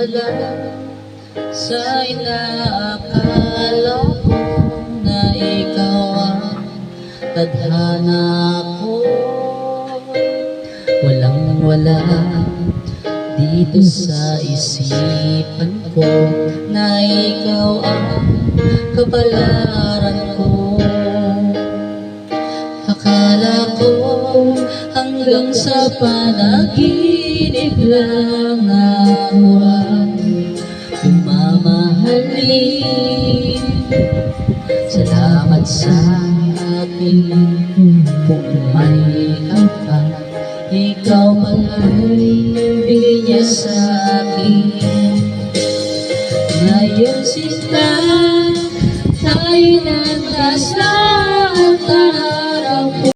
wala sa inaakala ko na ikaw ang tadhana ko. Walang wala dito sa isipan ko na ikaw ang kapalaran ko. Akala ko hanggang sa panaginip lang ako ang mamahalin. Salamat sa ating kung may kapal, ikaw pala'y bigay niya sa akin. Ngayon sinta